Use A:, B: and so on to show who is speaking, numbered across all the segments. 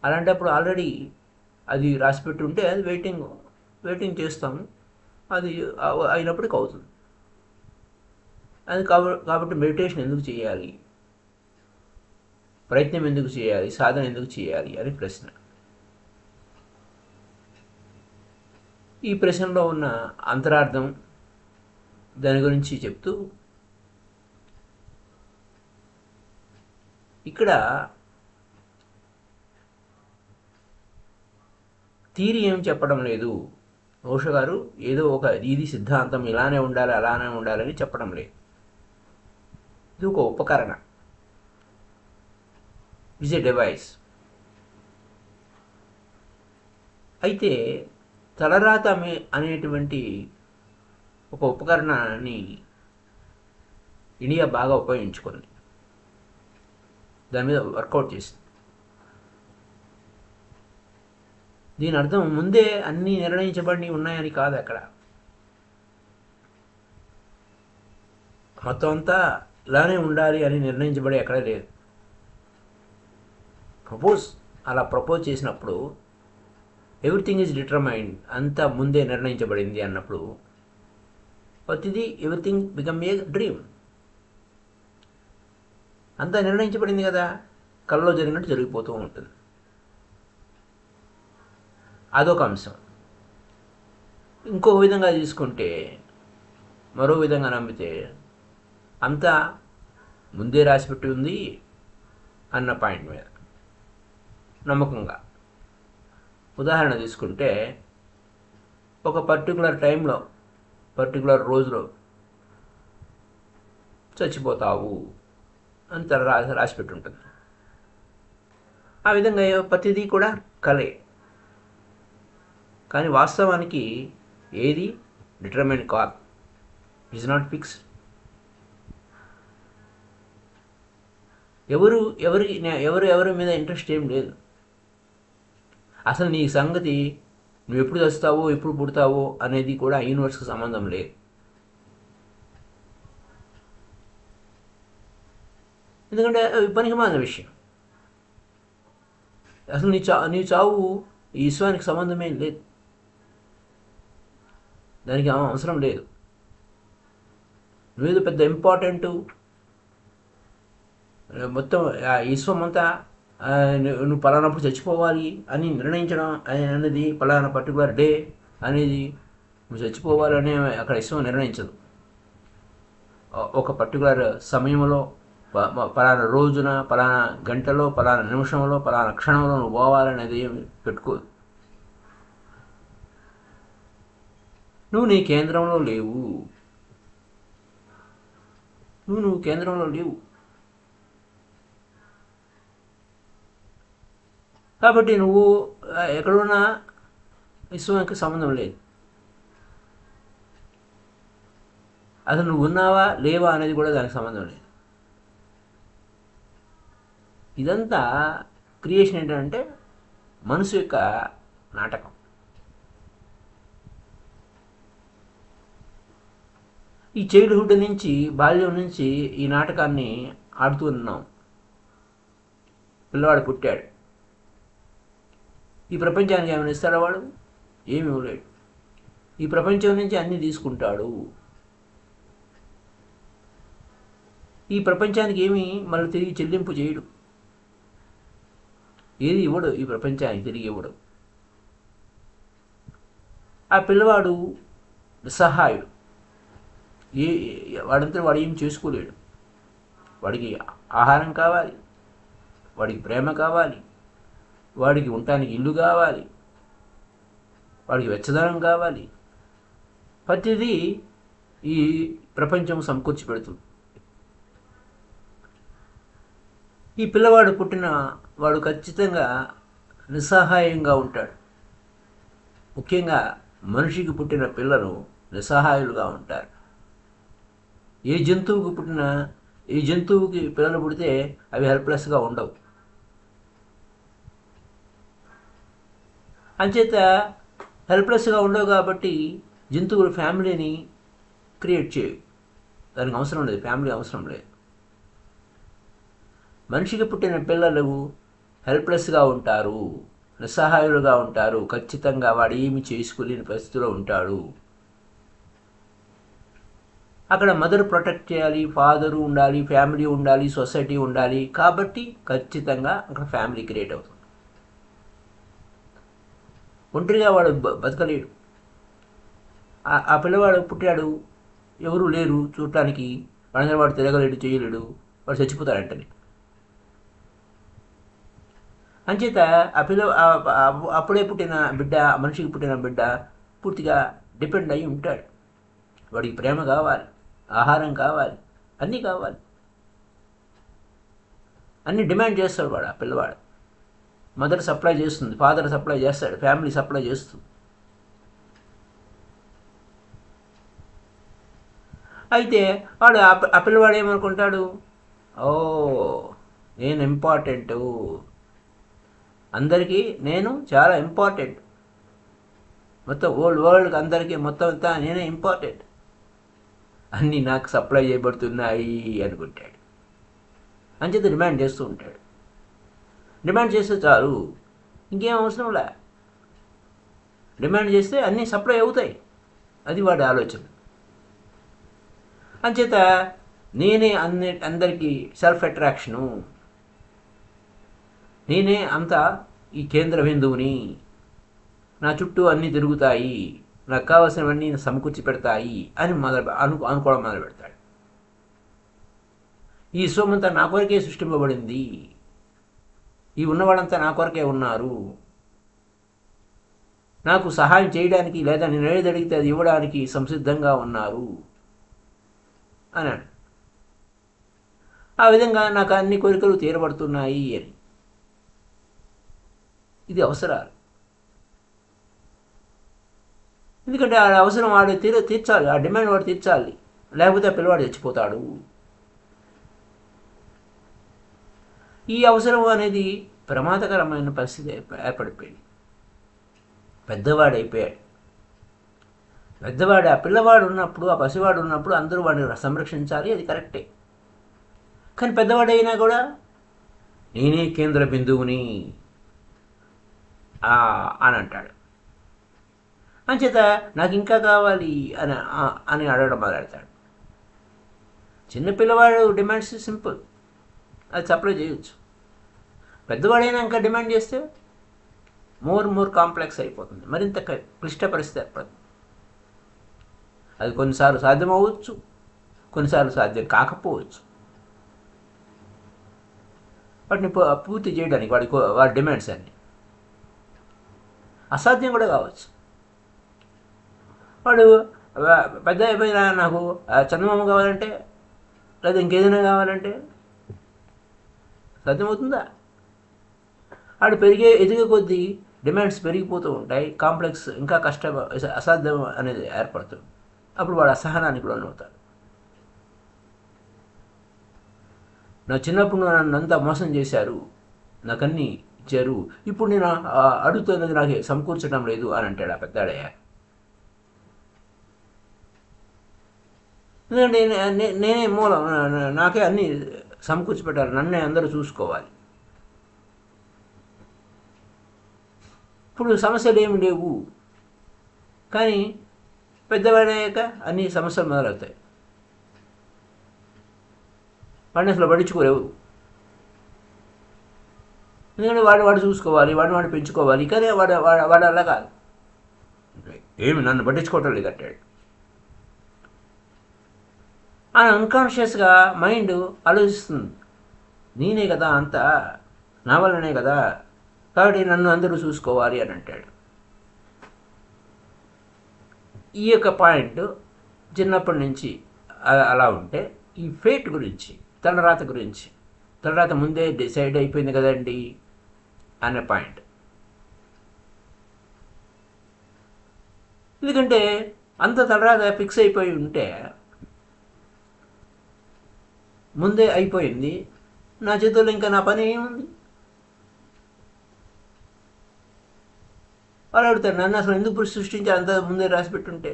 A: అలాంటప్పుడు ఆల్రెడీ అది రాసిపెట్టి ఉంటే అది వెయిటింగ్ చేస్తాము, అది అయినప్పటికీ అవుతుంది. అది కాబట్టి మెడిటేషన్ ఎందుకు చేయాలి, ప్రయత్నం ఎందుకు చేయాలి, సాధన ఎందుకు చేయాలి అని ప్రశ్న. ఈ ప్రశ్నలో ఉన్న అంతరార్థం దాని గురించి చెప్తూ ఇక్కడ థియరీ ఏం చెప్పడం లేదు. ఓషో గారు ఏదో ఒక ఇది సిద్ధాంతం ఇలానే ఉండాలి అలానే ఉండాలని చెప్పడం లేదు. ఇది ఒక ఉపకరణ, ఇస్ ఏ డివైస్. అయితే తలరాత అనేటువంటి ఒక ఉపకరణాన్ని ఇండియా బాగా ఉపయోగించుకుంది, దాని మీద వర్కౌట్ చేసింది. దీని అర్థం ముందే అన్నీ నిర్ణయించబడి ఉన్నాయని కాదు. అక్కడ మొత్తం అంతా ఇలానే ఉండాలి అని నిర్ణయించబడి ఎక్కడ లేదు. అలా ప్రపోజ్ చేసినప్పుడు ఎవ్రీథింగ్ ఈజ్ డిటర్మైన్డ్, అంతా ముందే నిర్ణయించబడింది అన్నప్పుడు ప్రతిదీ ఎవ్రీథింగ్ బికమ్ ఏ డ్రీమ్. అంతా నిర్ణయించబడింది కదా, కళ్ళలో జరిగినట్టు జరిగిపోతూ ఉంటుంది. అదొక అంశం. ఇంకో విధంగా తీసుకుంటే, మరో విధంగా నమ్మితే అంతా ముందే రాసిపెట్టి ఉంది అన్న పాయింట్ మీద నమ్మకంగా. ఉదాహరణ తీసుకుంటే, ఒక పర్టికులర్ టైంలో పర్టికులర్ రోజులో చచ్చిపోతావు అని రాసిపెట్టి ఉంటుంది. ఆ విధంగా ప్రతిదీ కూడా కలే. కానీ వాస్తవానికి ఏది డిటర్మైన్ కాదు, ఈజ్ నాట్ ఫిక్స్. ఎవరి మీద ఇంట్రెస్ట్ ఏం లేదు. అసలు నీ సంగతి నువ్వు ఎప్పుడు చస్తావో ఎప్పుడు పుడతావో అనేది కూడా యూనివర్స్కి సంబంధం లేదు. ఎందుకంటే పనికి మాలిన విషయం. అసలు నీ చావు ఈ విశ్వానికి సంబంధమేం లేదు, దానికి అవసరం లేదు. నువ్వేదో పెద్ద ఇంపార్టెంట్, మొత్తం విశ్వం అంతా నువ్వు పలానప్పుడు చచ్చిపోవాలి అని నిర్ణయించడం అనేది, పలానా పర్టికులర్ డే అనేది నువ్వు చచ్చిపోవాలని అక్కడ విశ్వం నిర్ణయించదు. ఒక పర్టికులర్ సమయంలో, పలానా రోజున, పలానా గంటలో, పలానా నిమిషంలో, పలానా క్షణంలో నువ్వు పోవాలనేది పెట్టుకోదు. నువ్వు నీ కేంద్రంలో లేవు, నువ్వు కేంద్రంలో లేవు. కాబట్టి నువ్వు ఎక్కడున్నా విశ్వానికి సంబంధం లేదు. అసలు నువ్వు ఉన్నావా లేవా అనేది కూడా దానికి సంబంధం లేదు. ఇదంతా క్రియేషన్ ఏంటంటే మనసు యొక్క నాటకం. ఈ చైల్డ్హుడ్ నుంచి, బాల్యం నుంచి ఈ నాటకాన్ని ఆడుతూ ఉన్నాం. పిల్లవాడు పుట్టాడు, ఈ ప్రపంచానికి ఏమైనా ఇస్తాడా వాడు? ఏమి ఇవ్వలేడు. ఈ ప్రపంచం నుంచి అన్నీ తీసుకుంటాడు. ఈ ప్రపంచానికి ఏమి మళ్ళీ తిరిగి చెల్లింపు చేయడు, ఏది ఇవ్వడు, ఈ ప్రపంచానికి తిరిగి ఇవ్వడు. ఆ పిల్లవాడు నిస్సహాయుడు. వాడంతా వాడు ఏం చేసుకోలేడు. వాడికి ఆహారం కావాలి, వాడికి ప్రేమ కావాలి, వాడికి ఉండటానికి ఇల్లు కావాలి, వాడికి వెచ్చదనం కావాలి. ప్రతిదీ ఈ ప్రపంచం సమకూర్చి పెడుతుంది. ఈ పిల్లవాడు పుట్టిన వాడు ఖచ్చితంగా నిస్సహాయంగా ఉంటాడు. ముఖ్యంగా మనిషికి పుట్టిన పిల్లలు నిస్సహాయులుగా ఉంటారు. ఏ జంతువుకి పిల్లలు పుడితే అవి హెల్ప్లెస్గా ఉండవు. అంచేత హెల్ప్లెస్గా ఉండవు కాబట్టి జంతువులు ఫ్యామిలీని క్రియేట్ చేయవు. దానికి అవసరం లేదు, ఫ్యామిలీ అవసరం లేదు. మనిషికి పుట్టిన పిల్లలు హెల్ప్లెస్గా ఉంటారు, నిస్సహాయులుగా ఉంటారు. ఖచ్చితంగా వాడు ఏమి చేసుకోలేని పరిస్థితిలో ఉంటాడు. అక్కడ మదర్ ప్రొటెక్ట్ చేయాలి, ఫాదరు ఉండాలి, ఫ్యామిలీ ఉండాలి, సొసైటీ ఉండాలి. కాబట్టి ఖచ్చితంగా అక్కడ ఫ్యామిలీ క్రియేట్ అవుతుంది. ఒంటరిగా వాడు బతకలేడు. ఆ పిల్లవాడు పుట్టాడు, ఎవరూ లేరు చూడటానికి, వాడు తిరగలేడు, చేయలేడు, వాడు చచ్చిపోతాడంటని. అంచేత అప్పుడే పుట్టిన బిడ్డ, మనిషికి పుట్టిన బిడ్డ పూర్తిగా డిపెండ్ అయి ఉంటాడు. వాడికి ప్రేమ కావాలి, ఆహారం కావాలి, అన్నీ కావాలి. అన్నీ డిమాండ్ చేస్తాడు వాడు. ఆ పిల్లవాడు మదర్ సప్లై చేస్తుంది, ఫాదర్ సప్లై చేస్తాడు, ఫ్యామిలీ సప్లై చేస్తుంది. అయితే వాడు ఆ పిల్లవాడు ఏమనుకుంటాడు, ఓ నేను ఇంపార్టెంటు, అందరికీ నేను చాలా ఇంపార్టెంట్, మొత్తం వరల్డ్కి అందరికీ మొత్తం అంతా నేనే ఇంపార్టెంట్, అన్నీ నాకు సప్లై చేయబడుతున్నాయి అనుకుంటాడు. అంచేత డిమాండ్ చేస్తూ ఉంటాడు. డిమాండ్ చేస్తే చాలు, ఇంకేం అవసరంలే. డిమాండ్ చేస్తే అన్నీ సప్లై అవుతాయి, అది వాడి ఆలోచన. అంచేత నేనే అందరికీ సెల్ఫ్ అట్రాక్షను, నేనే అంతా ఈ కేంద్ర బిందువుని, నా చుట్టూ అన్నీ తిరుగుతాయి, నాకు కావాల్సినవన్నీ సమకూర్చి పెడతాయి అని అనుకోవడం మొదలు పెడతాడు. ఈ విశ్వమంతా నా కొరకే సృష్టింపబడింది, ఈ ఉన్నవాళ్ళంతా నా కొరకే ఉన్నారు, నాకు సహాయం చేయడానికి లేదా నేను ఏది అడిగితే అది ఇవ్వడానికి సంసిద్ధంగా ఉన్నారు అన్నాడు. ఆ విధంగా నాకు అన్ని కోరికలు తీరబడుతున్నాయి అని. ఇది అవసరాలు. ఎందుకంటే ఆ అవసరం వాడు తీర్చాలి, ఆ డిమాండ్ వాడు తీర్చాలి, లేకపోతే ఆ పిల్లవాడు చచ్చిపోతాడు. ఈ అవసరం అనేది ప్రమాదకరమైన పరిస్థితి ఏర్పడిపోయింది. పెద్దవాడైపోయాడు. పెద్దవాడు, ఆ పిల్లవాడు ఉన్నప్పుడు, ఆ పసివాడు ఉన్నప్పుడు అందరూ వాడిని సంరక్షించాలి, అది కరెక్టే. కానీ పెద్దవాడైనా కూడా నేనే కేంద్ర బిందువుని అని అంటాడు. అంచేత నాకు ఇంకా కావాలి అని అడగడం మొదలెడతాడు. చిన్నపిల్లవాడు డిమాండ్స్ సింపుల్, అది సప్లై చేయొచ్చు. పెద్దవాడైనా ఇంకా డిమాండ్ చేస్తే మోర్ కాంప్లెక్స్ అయిపోతుంది, మరింత క్లిష్ట పరిస్థితి ఏర్పడుతుంది. అది కొన్నిసార్లు సాధ్యం అవ్వచ్చు, కొన్నిసార్లు సాధ్యం కాకపోవచ్చు. వాటిని పూర్తి చేయడానికి వాడి డిమాండ్స్ అన్నీ అసాధ్యం కూడా కావచ్చు. వాడు పెద్ద అయిపోయినా నాకు చందమామ కావాలంటే, లేదా ఇంకేదైనా కావాలంటే సాధ్యమవుతుందా? వాడు ఎదిగే కొద్దీ డిమాండ్స్ పెరిగిపోతూ ఉంటాయి, కాంప్లెక్స్ ఇంకా అసాధ్యం అనేది ఏర్పడుతుంది. అప్పుడు వాడు అసహనానికి లోనవుతాడు. నా చిన్నప్పుడు నన్ను అంతా మోసం చేశారు, నాకన్నీ ఇచ్చారు, ఇప్పుడు నేను అడుగుతున్నది నాకు సమకూర్చడం లేదు అని అంటాడు ఆ పెద్దాడయ్య. ఎందుకంటే నేనే మూలం, నాకే అన్నీ సమకూర్చి పెట్టాలి, నన్నే అందరూ చూసుకోవాలి. ఇప్పుడు సమస్యలు ఏమి లేవు, కానీ పెద్దవాడయ్యాక అన్ని సమస్యలు మొదలవుతాయి. వాడిని అసలు పడించుకోలేవు. ఎందుకంటే వాడు చూసుకోవాలి, వాడు పెంచుకోవాలి. కానీ వాడు అలా కాదు, ఏమి నన్ను పట్టించుకోవటం లేదంటాడు. ఆ అన్కాన్షియస్గా మైండ్ ఆలోచిస్తుంది, నేనే కదా అంతా, నా వల్లనే కదా, కాబట్టి నన్ను అందరూ చూసుకోవాలి అని అంటాడు. ఈ యొక్క పాయింట్ చిన్నప్పటి నుంచి అలా ఉంటే, ఈ ఫేట్ గురించి, తలరాత గురించి, తలరాత ముందే డిసైడ్ అయిపోయింది కదండి అనే పాయింట్. ఎందుకంటే అంత తలరాత ఫిక్స్ అయిపోయి ఉంటే, ముందే అయిపోయింది, నా చేతుల్లో ఇంకా నా పని ఏముంది? వాళ్ళు అడుగుతారు, నన్ను అసలు ఎందుకు సృష్టించి అంత ముందే రాసిపెట్టుంటే,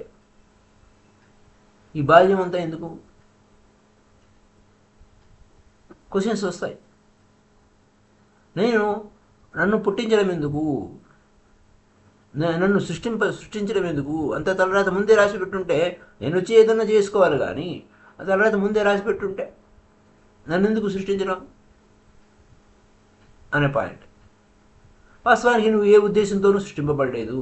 A: ఈ బాల్యం అంతా ఎందుకు? క్వశ్చన్స్ వస్తాయి. నేను నన్ను పుట్టించడం ఎందుకు, నన్ను సృష్టించడం ఎందుకు? అంత తలరాత ముందే రాసి పెట్టుంటే నేను వచ్చి ఏదన్నా చేసుకోవాలి, కానీ ఆ తలరాత ముందే రాసి పెట్టుంటే నన్ను ఎందుకు సృష్టించడం అనే పాయింట్. వాస్తవానికి నువ్వు ఏ ఉద్దేశంతోనూ సృష్టింపబడలేదు,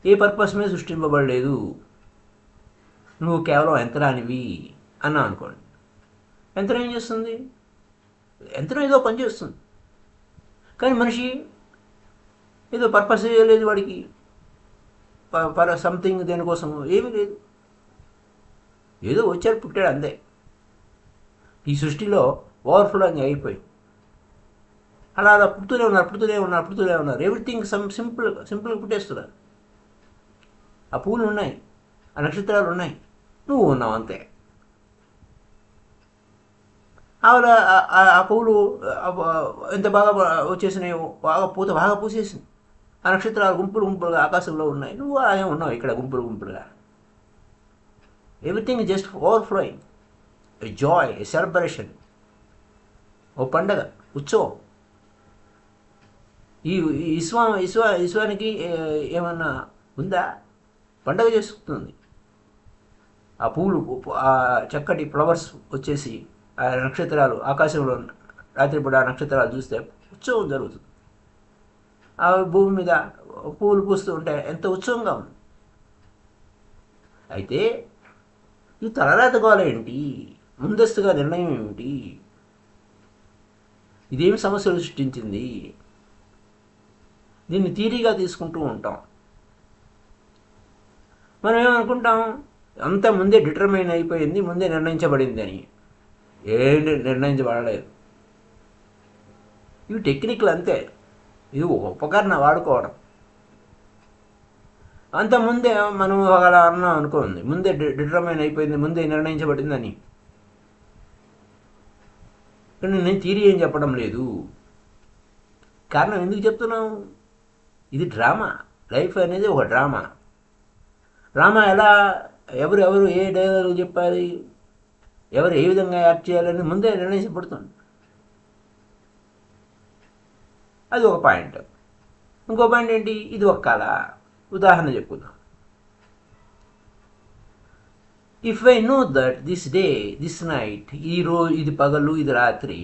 A: ఏ పర్పస్ మీద సృష్టింపబడలేదు. నువ్వు కేవలం యంత్రానివి అన్నా అనుకోండి. యంత్రం ఏం చేస్తుంది? యంత్రం ఏదో పని చేస్తుంది, కానీ మనిషి ఏదో పర్పస్ లేదు వాడికి, సంథింగ్ దేనికోసం ఏమీ లేదు, ఏదో వచ్చాడు పుట్టాడు అంతే. ఈ సృష్టిలో ఓవర్ఫ్లోయింగ్ అయిపోయి అలా అలా పుడుతూనే ఉన్నారు. ఎవ్రీథింగ్ సింపుల్గా పుట్టేస్తున్నారు. ఆ పూలు ఉన్నాయి, ఆ నక్షత్రాలు ఉన్నాయి, నువ్వు ఉన్నావు అంతే. ఆ పువ్వులు ఎంత బాగా వచ్చేసినాయో, బాగా పూసేసింది. ఆ నక్షత్రాలు గుంపులుగా ఆకాశంలో ఉన్నాయి, నువ్వు అలాగే ఉన్నావు ఇక్కడ గుంపులుగా. Everything just overflowing, a joy, a celebration, ఓ పండగ, ఉత్సవం. ఈ విశ్వానికి ఏమన్నా ఉందా? పండగ చేస్తుంది. ఆ పూలు, ఆ చక్కటి ఫ్లవర్స్ వచ్చేసి, ఆ నక్షత్రాలు ఆకాశంలో రాత్రిపూట ఆ నక్షత్రాలు చూస్తే ఉత్సవం జరుగుతుంది. ఆ భూమి మీద పువ్వులు పూస్తూ ఉంటే ఎంత ఉత్సవంగా ఉంది. అయితే ఈ తలరాత గోల ఏంటి? ముందస్తుగా నిర్ణయం ఏమిటి? ఇదేమి సమస్యలు సృష్టించింది? దీన్ని థియరీగా తీసుకుంటూ ఉంటాం. మనం ఏమనుకుంటాం, అంతా ముందే డిటర్మైన్ అయిపోయింది, ముందే నిర్ణయించబడింది అని. ఏంటి నిర్ణయించబడలేదు. ఇవి టెక్నిక్లు అంతే, ఇది ఒక ఉపకరణ వాడుకోవడం. అంత ముందే మనం అలా అన్నాం అనుకోండి, ముందే డిటర్మైన్ అయిపోయింది, ముందే నిర్ణయించబడిందని. కానీ నేను థియరీ ఏం చెప్పడం లేదు. కారణం ఎందుకు చెప్తున్నాం? ఇది డ్రామా. లైఫ్ అనేది ఒక డ్రామా. డ్రామా ఎలా, ఎవరు ఏ డైలాగులు చెప్పాలి, ఎవరు ఏ విధంగా యాక్ట్ చేయాలని ముందే నిర్ణయించబడుతుంది. అది ఒక పాయింట్. ఇంకో పాయింట్ ఏంటి? ఇది ఒక కళ. ఉదాహరణ చెప్పుకుందాం. If I know that this day, this night, ఈరోజు ఇది పగలు, ఇది రాత్రి,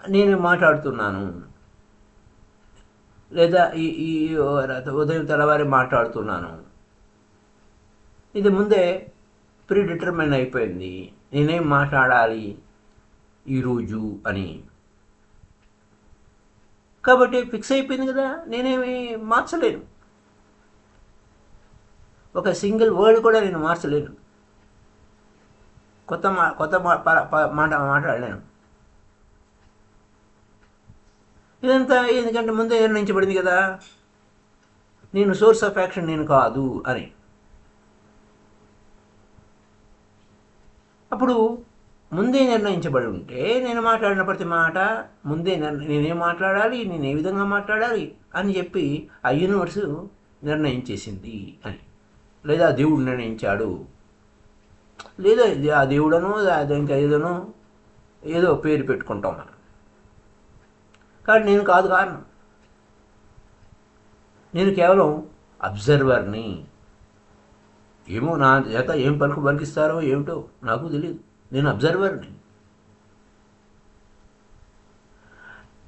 A: నేను మాట్లాడుతున్నాను, లేదా ఈ ఉదయం తెల్లవారి మాట్లాడుతున్నాను, ఇది ముందే ప్రీ డిటర్మైన్ అయిపోయింది, నేనేం మాట్లాడాలి ఈరోజు అని. కాబట్టి ఫిక్స్ అయిపోయింది కదా, నేనేమి మార్చలేను. ఒక సింగిల్ వర్డ్ కూడా నేను మార్చలేను, కొత్త మాట మాట్లాడలేను. ఇదంతా ఎందుకంటే ముందే నిర్ణయించబడింది కదా, నేను సోర్స్ ఆఫ్ యాక్షన్ నేను కాదు అని. అప్పుడు ముందే నిర్ణయించబడి ఉంటే నేను మాట్లాడిన ప్రతి మాట ముందే నేనేం మాట్లాడాలి, నేను ఏ విధంగా మాట్లాడాలి అని చెప్పి ఆ యూనివర్సు నిర్ణయించేసింది అని, లేదా దేవుడు నిర్ణయించాడు, లేదా ఆ దేవుడనో ఇంకా ఏదనో ఏదో పేరు పెట్టుకుంటాం మనం. కానీ నేను కాదు కారణం, నేను కేవలం అబ్జర్వర్ని. ఏమో నా చేత ఏం పలికిస్తారో ఏమిటో నాకు తెలియదు, నేను అబ్జర్వర్ని.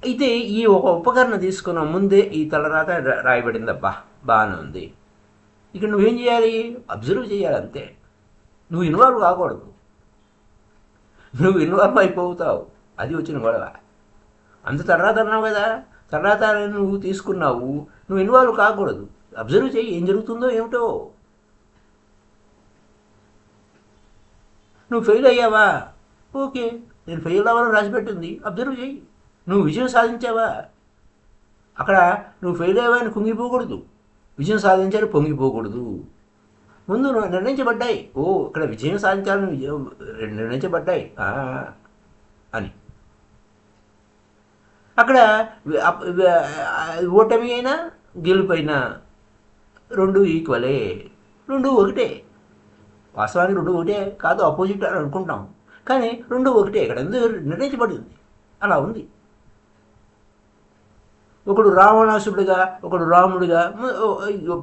A: అయితే ఈ ఒక ఉపకరణ తీసుకున్న ముందే ఈ తలరాత రాయబడిందబ్బా, బాగానే ఉంది. ఇక నువ్వేం చేయాలి? అబ్జర్వ్ చేయాలి అంతే. నువ్వు ఇన్వాల్వ్ కాకూడదు. నువ్వు ఇన్వాల్వ్ అయిపోతావు, అది వచ్చిన గొడవ. అంత తర్వాత అన్నావు కదా, తర్వాత నువ్వు తీసుకున్నావు, నువ్వు ఇన్వాల్వ్ కాకూడదు. అబ్జర్వ్ చేయి, ఏం జరుగుతుందో ఏమిటో. నువ్వు ఫెయిల్ అయ్యావా? ఓకే, నేను ఫెయిల్ అవ్వాలని రాసిపెట్టింది, అబ్జర్వ్ చేయి. నువ్వు విజయం సాధించావా? అక్కడ నువ్వు ఫెయిల్ అయ్యావని కుంగిపోకూడదు, విజయం సాధించాలని పొంగిపోకూడదు. ముందు నిర్ణయించబడ్డాయి, ఓ ఇక్కడ విజయం సాధించాలని నిర్ణయించబడ్డాయి అని. అక్కడ ఓటమి అయినా గెలుపైనా రెండు ఈక్వలే, రెండు ఒకటే. వాస్తవానికి రెండు ఒకటే కాదు, ఆపోజిట్ అని అనుకుంటాం. కానీ రెండు ఒకటే ఇక్కడ ఎందుకు నిర్ణయించబడింది, అలా ఉంది. ఒకడు రావణాసుడిగా, ఒకడు రాముడిగా.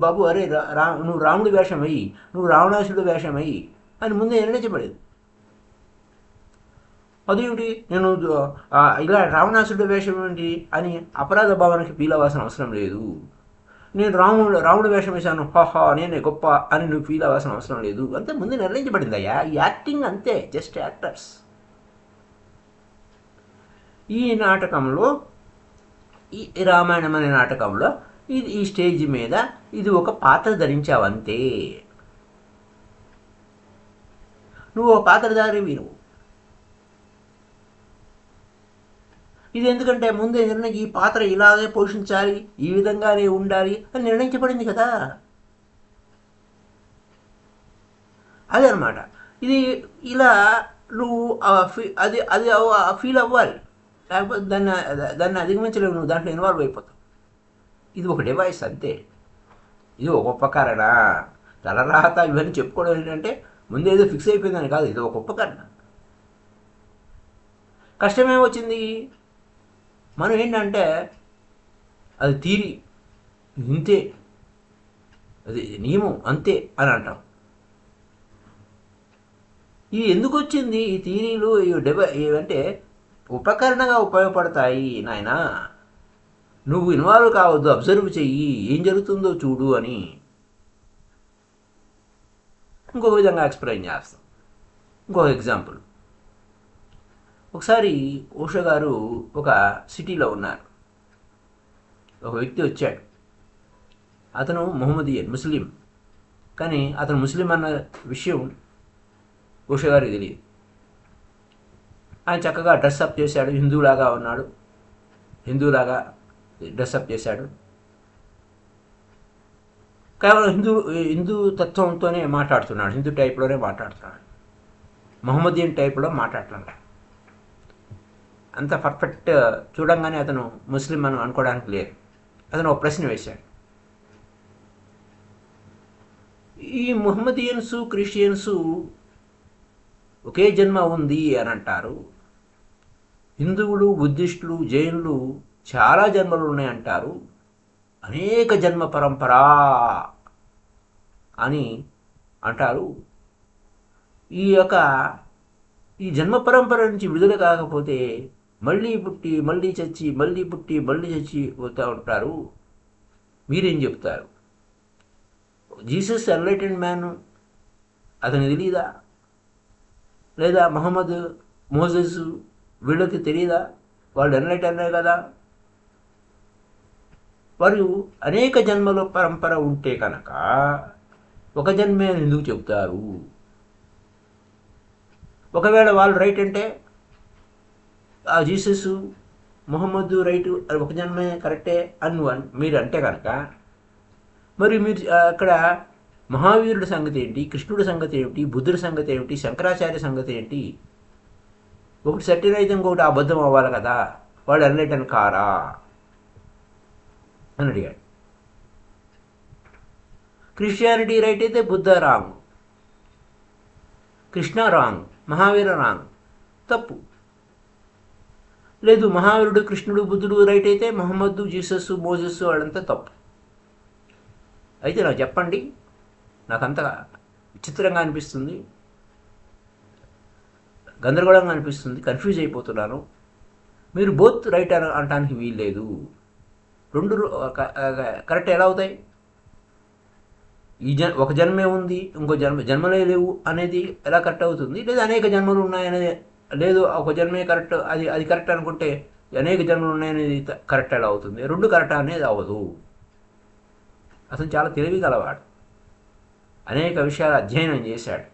A: బాబు అరే నువ్వు రాముడి వేషం అయ్యి, నువ్వు రావణాసుడి వేషం అయ్యి అని ముందే నిర్ణయించబడేది. అదేమిటి నేను ఇలా రావణాసుడి వేషం ఏంటి అని అపరాధ భావనకి ఫీల్ అవ్వాల్సిన అవసరం లేదు. నేను రాముడి వేషం వేశాను, హాహా నేనే గొప్ప అని నువ్వు ఫీల్ అవ్వాల్సిన అవసరం లేదు. అంతే ముందే నిర్ణయించబడింది అయ్యా. యాక్టింగ్ అంతే, జస్ట్ యాక్టర్స్. ఈ నాటకంలో, ఈ రామాయణం అనే నాటకంలో ఈ స్టేజ్ మీద ఇది ఒక పాత్ర ధరించావంతే. నువ్వు ఒక పాత్రధారివి. నువ్వు ఇది ఎందుకంటే ముందే ఈ పాత్ర ఇలాగే పోషించాలి, ఈ విధంగానే ఉండాలి అని నిర్ణయించబడింది కదా. అదే అనమాట. ఇది ఇలా నువ్వు అది అది ఫీల్ అవ్వాలి, లేకపోతే దాన్ని అధిగమించలేవు. నువ్వు దాంట్లో ఇన్వాల్వ్ అయిపోతావు. ఇది ఒక డివైస్ అంతే. ఇది ఒక ఉపకరణ. తలరాత ఇవన్నీ చెప్పుకోవడం ఏంటంటే ముందే ఏదో ఫిక్స్ అయిపోయిందని కాదు, ఇది ఒక ఉపకరణ. కష్టమేమొచ్చింది, మనం ఏంటంటే అది థియరీ ఇంతే, అది నియమం అంతే అని అంటాం. ఇది ఎందుకు వచ్చింది, ఈ థియరీలు ఇవంటే ఉపకరణగా ఉపయోగపడతాయి నాయనా. నువ్వు ఇన్వాల్వ్ కావద్దు, అబ్జర్వ్ చెయ్యి, ఏం జరుగుతుందో చూడు అని. ఇంకొక విధంగా ఎక్స్ప్లెయిన్ చేస్తాం. ఇంకొక ఎగ్జాంపుల్. ఒకసారి ఓషో గారు ఒక సిటీలో ఉన్నారు. ఒక వ్యక్తి వచ్చాడు. అతను మొహమ్మదీయన్, ముస్లిం. కానీ అతను ముస్లిం అన్న విషయం ఓషో గారికి తెలియదు. ఆయన చక్కగా డ్రెస్అప్ చేశాడు, హిందూలాగా ఉన్నాడు, హిందూలాగా డ్రెస్అప్ చేశాడు. కేవలం హిందూ తత్వంతోనే మాట్లాడుతున్నాడు, హిందూ టైప్లోనే మాట్లాడుతున్నాడు, మొహమ్మదీయన్ టైప్లో మాట్లాడుతున్నాడు. అంత పర్ఫెక్ట్ చూడంగానే అతను ముస్లిం అని అనుకోవడానికి లేదు. అతను ఒక ప్రశ్న వేశాడు. ఈ ముహమ్మదియన్స్, క్రిస్టియన్స్ ఒకే జన్మ ఉంది అని అంటారు, హిందువులు, బుద్ధిస్టులు, జైనులు చాలా జన్మలు ఉన్నాయంటారు, అనేక జన్మ పరంపర అని అంటారు. ఈ జన్మ పరంపర నుంచి విడుదల కాకపోతే మళ్ళీ పుట్టి మళ్ళీ చచ్చి, మళ్ళీ పుట్టి మళ్ళీ చచ్చి పోతూ ఉంటారు. మీరేం చెప్తారు? జీసస్ ఎన్లైటెడ్ మ్యాన్, అతనికి తెలీదా? లేదా మహమ్మద్, మోజెస్ వీళ్ళకి తెలియదా? వాళ్ళు ఎన్లైటెడ్ కదా. వారు అనేక జన్మల పరంపర ఉంటే కనుక ఒక జన్మే ఎందుకు చెబుతారు? ఒకవేళ వాళ్ళు రైట్ అంటే ఆ జీసస్, మొహమ్మద్ రైటు, అది ఒక జన్మే కరెక్టే అని మీరు అంటే కనుక మరి మీరు అక్కడ మహావీరుడి సంగతి ఏంటి, కృష్ణుడి సంగతి ఏమిటి, బుద్ధుడి సంగతి ఏమిటి, శంకరాచార్య సంగతి ఏంటి? ఒకటి సత్యం అయితే ఇంకొకటి అబద్ధం అవ్వాలి కదా. వాడు ఎన్లైటన్ కారా అని అడిగాడు. క్రిస్టియానిటీ రైట్ అయితే Buddha wrong, Krishna wrong, Mahavir wrong, తప్పు. లేదు మహావీరుడు, కృష్ణుడు, బుద్ధుడు రైట్ అయితే మహమ్మద్, జీసస్, మోజెస్ వాళ్ళంతా తప్పు. అయితే నాకు చెప్పండి, నాకంత విచిత్రంగా అనిపిస్తుంది, గందరగోళంగా అనిపిస్తుంది, కన్ఫ్యూజ్ అయిపోతున్నాను. మీరు బోత్ రైట్ అనటానికి వీల్లేదు. రెండు కరెక్ట్ ఎలా అవుతాయి? ఒక జన్మే ఉంది, ఇంకో జన్మలే లేవు అనేది ఎలా కరెక్ట్ అవుతుంది? లేదా అనేక జన్మలు ఉన్నాయనేది, లేదు ఒక జన్మే కరెక్ట్, అది కరెక్ట్ అనుకుంటే అనేక జన్మలు ఉన్నాయనేది కరెక్ట్ ఎలా అవుతుంది? రెండు కరెక్ట్ అనేది అవ్వదు. అతను చాలా తెలివి గలవాడు, అనేక విషయాలు అధ్యయనం చేశాడు.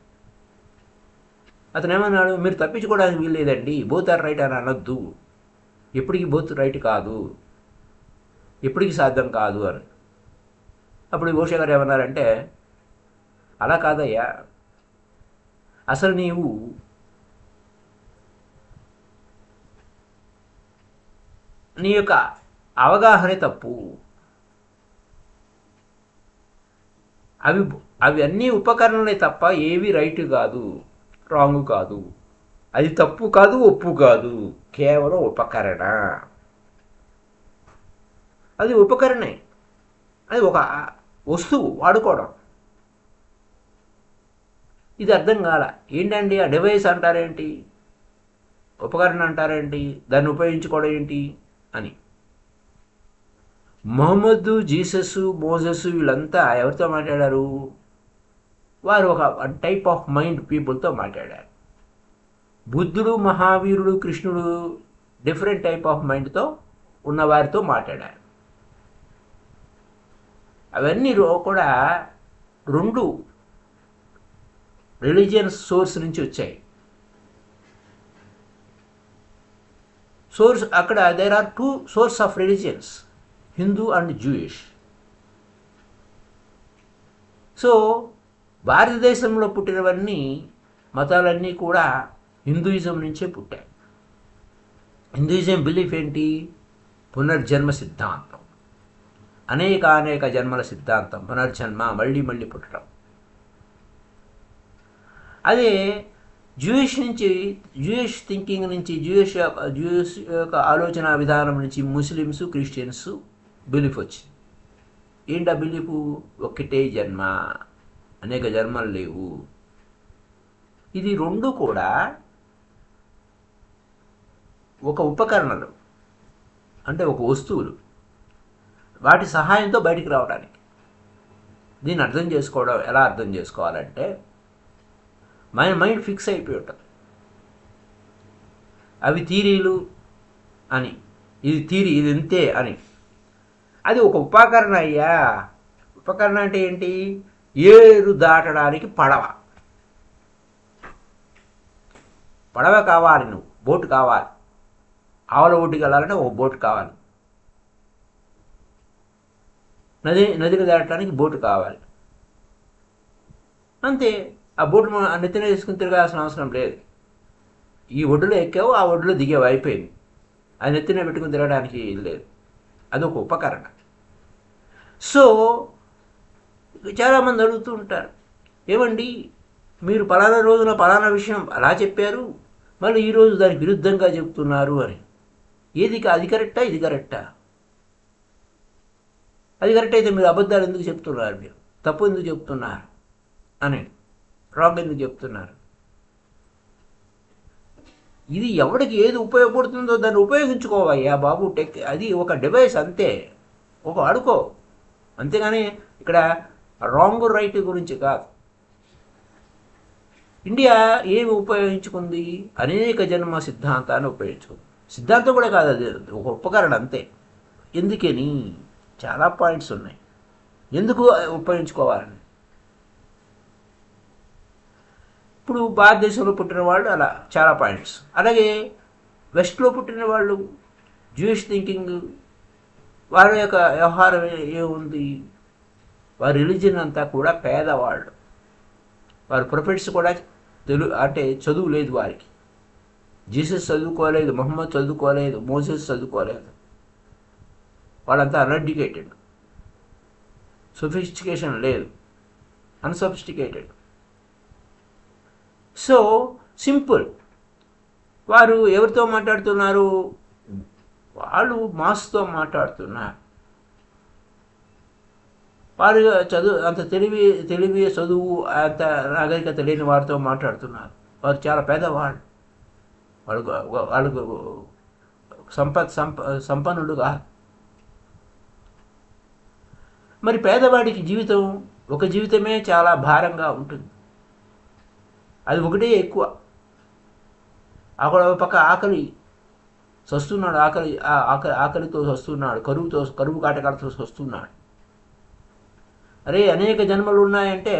A: అతను ఏమన్నాడు, మీరు తప్పించుకోవడానికి వీల్లేదండి, బోత్ ఆర్ రైట్ అని అనొద్దు, ఎప్పటికీ బోత్ రైట్ కాదు, ఎప్పటికీ సాధ్యం కాదు అని. అప్పుడు ఓషో గారు ఏమన్నారంటే, అలా కాదయ్యా, అసలు నీవు నీ యొక్క అవగాహనే తప్పు. అవి అన్నీ ఉపకరణలే తప్ప ఏవి రైట్ కాదు, రాంగ్ కాదు అది తప్పు కాదు, ఒప్పు కాదు, కేవలం ఉపకరణ. అది ఉపకరణే, అది ఒక వస్తువు వాడుకోవడం. ఇది అర్థం కాల. ఏంటండి ఆ డివైస్ అంటారేంటి, ఉపకరణ అంటారేంటి, దాన్ని ఉపయోగించుకోవడం ఏంటి అని. మొహమ్మద్, జీసస్, మోజస్ వీళ్ళంతా ఎవరితో మాట్లాడారు? వారు ఒక టైప్ ఆఫ్ మైండ్ పీపుల్తో మాట్లాడారు. బుద్ధుడు, మహావీరుడు, కృష్ణుడు డిఫరెంట్ టైప్ ఆఫ్ మైండ్తో ఉన్నవారితో మాట్లాడారు. అవన్నీ కూడా రెండు రిలీజియన్ సోర్స్ నుంచి వచ్చాయి. సోర్స్ అక్కడ there are two source of religions, Hindu and Jewish. So భారతదేశంలో పుట్టినవన్నీ మతాలన్నీ కూడా హిందూయిజం నుంచే పుట్టాయి. హిందూయిజం బిలీఫ్ ఏంటి? పునర్జన్మ సిద్ధాంతం, అనేక జన్మల సిద్ధాంతం, పునర్జన్మ, మళ్ళీ మళ్ళీ పుట్టడం. అదే జూయిష్ థింకింగ్ నుంచి, జూయిష్ యొక్క ఆలోచన విధానం నుంచి ముస్లిమ్స్, క్రిస్టియన్స్ బిలీఫ్ వచ్చింది. ఏంటి ఆ బిలీఫ్? ఒకటే జన్మ, అనేక జన్మలు లేవు. ఇది రెండు కూడా ఒక ఉపకరణలు, అంటే ఒక వస్తువులు, వాటి సహాయంతో బయటికి రావడానికి. దీన్ని అర్థం చేసుకోవడం ఎలా అర్థం చేసుకోవాలంటే, మన మైండ్ ఫిక్స్ అయిపోయి ఉంటుంది. అవి థీరీలు అని, ఇది థీరీ, ఇది ఇంతే అని. అది ఒక ఉపకరణ అయ్యా. ఉపకరణ అంటే ఏంటి? ఏరు దాటడానికి పడవ కావాలి, నువ్వు బోటు కావాలి. ఆవల ఒడ్డుకి వెళ్ళాలంటే ఒక బోటు కావాలి, నదిని దాటడానికి బోటు కావాలి, అంతే. ఆ బోటు నెత్తిన వేసుకుని తిరగాల్సిన అవసరం లేదు. ఈ ఒడ్డులో ఎక్కావు, ఆ ఒడ్డులో దిగావు, అయిపోయింది. అది నెత్తిన పెట్టుకుని తిరగడానికి ఇది లేదు. అదొక ఉపకరణ. సో చాలామంది అడుగుతూ ఉంటారు, ఏమండి మీరు పలానా రోజున పలానా విషయం అలా చెప్పారు, మళ్ళీ ఈరోజు దానికి విరుద్ధంగా చెప్తున్నారు అని. అది కరెక్టా, ఇది కరెక్టా? అది కరెక్ట్ అయితే మీరు అబద్ధాలు ఎందుకు చెప్తున్నారు, మీరు తప్పు ఎందుకు చెప్తున్నారు అని, రాంగ్ ఎందుకు చెప్తున్నారు? ఇది ఎవరికి ఏది ఉపయోగపడుతుందో దాన్ని ఉపయోగించుకోవయ్యా బాబు. అది ఒక డివైస్ అంతే, ఒక వాడుకో. అంతేగాని ఇక్కడ రాంగ్ రైట్ గురించి కాదు. ఇండియా ఏమి ఉపయోగించుకుంది? అనేక జన్మ సిద్ధాంతాన్ని ఉపయోగించుకుంది. సిద్ధాంతం కూడా కాదు, అది ఒక ఉపకరణ అంతే. ఎందుకని? చాలా పాయింట్స్ ఉన్నాయి ఎందుకు ఉపయోగించుకోవాలని. ఇప్పుడు భారతదేశంలో పుట్టిన వాళ్ళు అలా చాలా పాయింట్స్, అలాగే వెస్ట్లో పుట్టిన వాళ్ళు జూయిష్ థింకింగ్, వారి యొక్క వ్యవహారం ఏముంది? వారి రిలీజియన్ అంతా కూడా పేదవాళ్ళు. వారి ప్రొఫెట్స్ కూడా అంటే చదువు లేదు వారికి. జీసస్ చదువుకోలేదు, మొహమ్మద్ చదువుకోలేదు, మోసెస్ చదువుకోలేదు. వాళ్ళంతా అన్ఎడ్యుకేటెడ్, సొఫిస్టికేషన్ లేదు, అన్సొఫిస్టికేటెడ్. So simple. వారు ఎవరితో మాట్లాడుతున్నారు? వాళ్ళు మాస్తో మాట్లాడుతున్నారు. వారు అంత తెలివి చదువు అంత నాగరికత లేని వారితో మాట్లాడుతున్నారు. వారు చాలా పేదవాళ్ళు. వాళ్ళకు సంపన్నులు కాదు. మరి పేదవాడికి జీవితం, ఒక జీవితమే చాలా భారంగా ఉంటుంది. అది ఒకటే ఎక్కువ. అక్కడ ఒక పక్క ఆకలి వస్తున్నాడు, ఆకలితో వస్తున్నాడు, కరువు కాటకాలతో వస్తున్నాడు. అరే అనేక జన్మలు ఉన్నాయంటే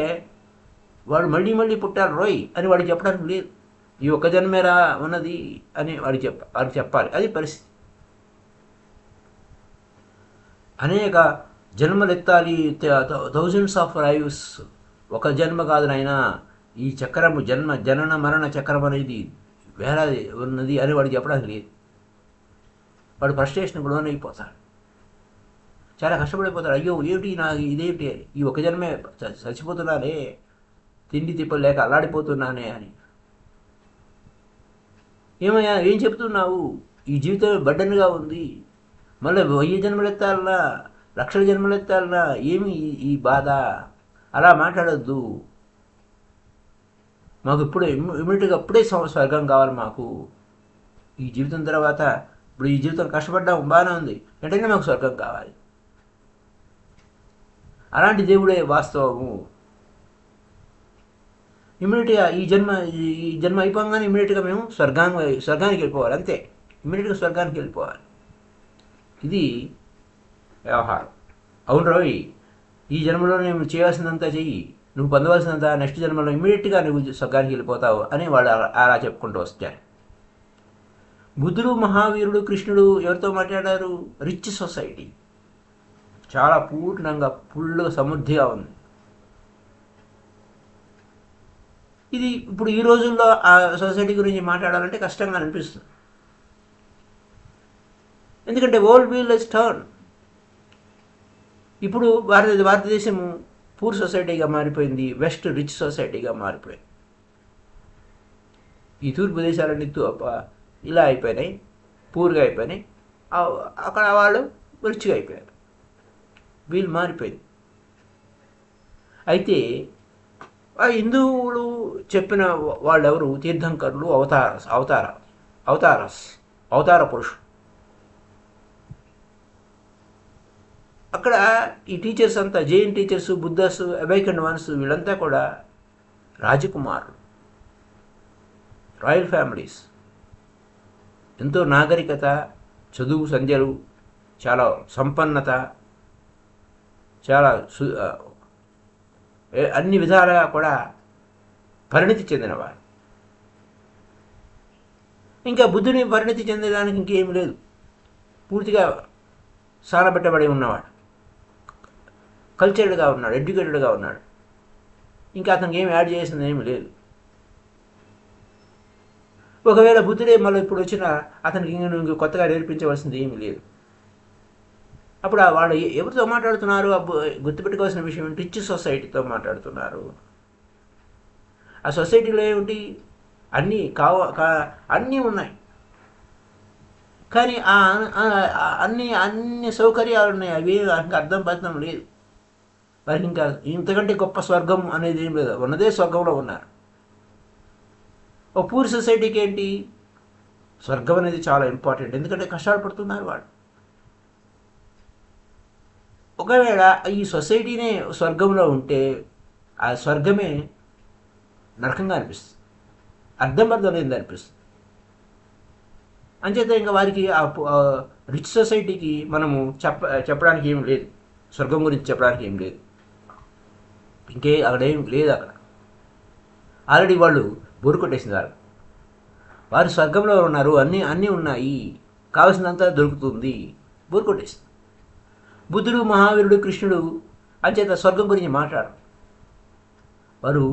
A: వాడు మళ్ళీ మళ్ళీ పుట్టారు రోయ్ అని వాడికి చెప్పడానికి లేదు. ఈ ఒక్క జన్మేరా ఉన్నది అని వాడికి చెప్పాలి. అది పరిస్థితి. అనేక జన్మలు ఎత్తాలి, థౌజండ్స్ ఆఫ్ లైవ్స్. ఒక జన్మ కాదు నాయనా, ఈ చక్రము జనన మరణ చక్రం అనేది వేలాది ఉన్నది అని వాడికి చెప్పడానికి లేదు. వాడు ఫ్రస్ట్రేషన్ లోనైపోతాడు, చాలా కష్టపడిపోతాడు. అయ్యో ఏమిటి నాకు ఇదేమిటి, ఈ ఒక జన్మే చచ్చిపోతున్నానే, తిండి తిప్పలు లేక అల్లాడిపోతున్నానే అని. ఏమయ్యా ఏం చెప్తున్నావు, ఈ జీవితం బడ్డన్గా ఉంది, మళ్ళీ 1000 జన్మలు ఎత్తాలనా, లక్షల జన్మలు ఎత్తాలనా, ఏమి ఈ బాధ, అలా మాట్లాడొద్దు, మాకు ఇప్పుడే ఇమ్మీడియట్గా అప్పుడే స్వర్గం కావాలి మాకు, ఈ జీవితం తర్వాత ఇప్పుడు ఈ జీవితం కష్టపడ్డాము బాగానే ఉంది, వెంటనే మాకు స్వర్గం కావాలి. అలాంటి దేవుడే వాస్తవము. ఇమ్మీడియట్గా ఈ జన్మ అయిపోగానే ఇమ్మీడియట్గా మేము స్వర్గానికి వెళ్ళిపోవాలి, అంతే. ఇమ్మీడియట్గా స్వర్గానికి వెళ్ళిపోవాలి. ఇది వ్యవహారం. అవును రోయ్, ఈ జన్మలో నువ్వు చేయాల్సినంత చెయ్యి, నువ్వు పొందవలసినంత నెక్స్ట్ జన్మలో ఇమ్మీడియట్గా నువ్వు స్వర్గానికి వెళ్ళిపోతావు అని వాళ్ళు అలా చెప్పుకుంటూ వస్తారు. బుద్ధుడు, మహావీరుడు, కృష్ణుడు ఎవరితో మాట్లాడారు? రిచ్ సొసైటీ, చాలా పూర్ణంగా ఫుల్గా సమృద్ధిగా ఉంది. ఇది ఇప్పుడు ఈ రోజుల్లో ఆ సొసైటీ గురించి మాట్లాడాలంటే కష్టంగా అనిపిస్తుంది. ఎందుకంటే వరల్డ్ వీల్ ఇస్ టర్న్. ఇప్పుడు భారతదేశము పూర్ సొసైటీగా మారిపోయింది, వెస్ట్ రిచ్ సొసైటీగా మారిపోయింది. ఈ తూర్పు దేశాలన్నీ ఇలా అయిపోయినాయి, పూర్గా అయిపోయినాయి. అక్కడ వాళ్ళు రిచ్గా అయిపోయారు, వీళ్ళు మారిపోయింది. అయితే ఆ హిందువులు చెప్పిన వాళ్ళెవరు? తీర్థంకరులు, అవతార పురుషులు. అక్కడ ఈ టీచర్స్ అంతా, జైన్ టీచర్స్, బుద్ధస్, అవేకెండ్ వన్స్, వీళ్ళంతా కూడా రాజకుమారులు, రాయల్ ఫ్యామిలీస్. ఎంతో నాగరికత, చదువు సంధ్యలు, చాలా సంపన్నత, చాలా అన్ని విధాలుగా కూడా పరిణతి చెందినవారు. ఇంకా బుద్ధుని పరిణతి చెందడానికి ఇంకేం లేదు, పూర్తిగా సానబెట్టబడి ఉన్నవాడు, కల్చర్డ్గా ఉన్నాడు, ఎడ్యుకేటెడ్గా ఉన్నాడు. ఇంకా అతనికి ఏమి యాడ్ చేసింది ఏమి లేదు. ఒకవేళ బుద్ధుడే మళ్ళీ ఇప్పుడు వచ్చినా అతనికి ఇంక కొత్తగా నేర్పించవలసింది ఏమీ లేదు. అప్పుడు వాళ్ళు ఎవరితో మాట్లాడుతున్నారు? గుర్తుపెట్టుకోవాల్సిన విషయం ఏంటి? రిచ్ సొసైటీతో మాట్లాడుతున్నారు. ఆ సొసైటీలో ఏమిటి? అన్నీ ఉన్నాయి, కానీ అన్ని సౌకర్యాలు ఉన్నాయి, అవి ఇంకా అర్థం లేదు. వారికి ఇంకా ఇంతకంటే గొప్ప స్వర్గం అనేది ఏం లేదు, ఉన్నదే స్వర్గంలో ఉన్నారు. ఓ పూర్ సొసైటీకి ఏంటి? స్వర్గం అనేది చాలా ఇంపార్టెంట్, ఎందుకంటే కష్టాలు పడుతున్నారు వాళ్ళు. ఒకవేళ ఈ సొసైటీనే స్వర్గంలో ఉంటే ఆ స్వర్గమే నరకంగా అనిపిస్తుంది, అర్థం లేదని అనిపిస్తుంది. అంచేత ఇంకా వారికి ఆ రిచ్ సొసైటీకి మనము చెప్పడానికి ఏం లేదు, స్వర్గం గురించి చెప్పడానికి ఏం లేదు, అక్కడ ఏం లేదు. అక్కడ ఆల్రెడీ వాళ్ళు బోరు కొట్టేసినారు. వారు స్వర్గంలో ఉన్నారు, అన్నీ ఉన్నాయి, కావలసినంత దొరుకుతుంది, బోరు కొట్టేసింది. బుద్ధుడు, మహావీరుడు, కృష్ణుడు అంచేత స్వర్గం గురించి మాట్లాడరు, వారు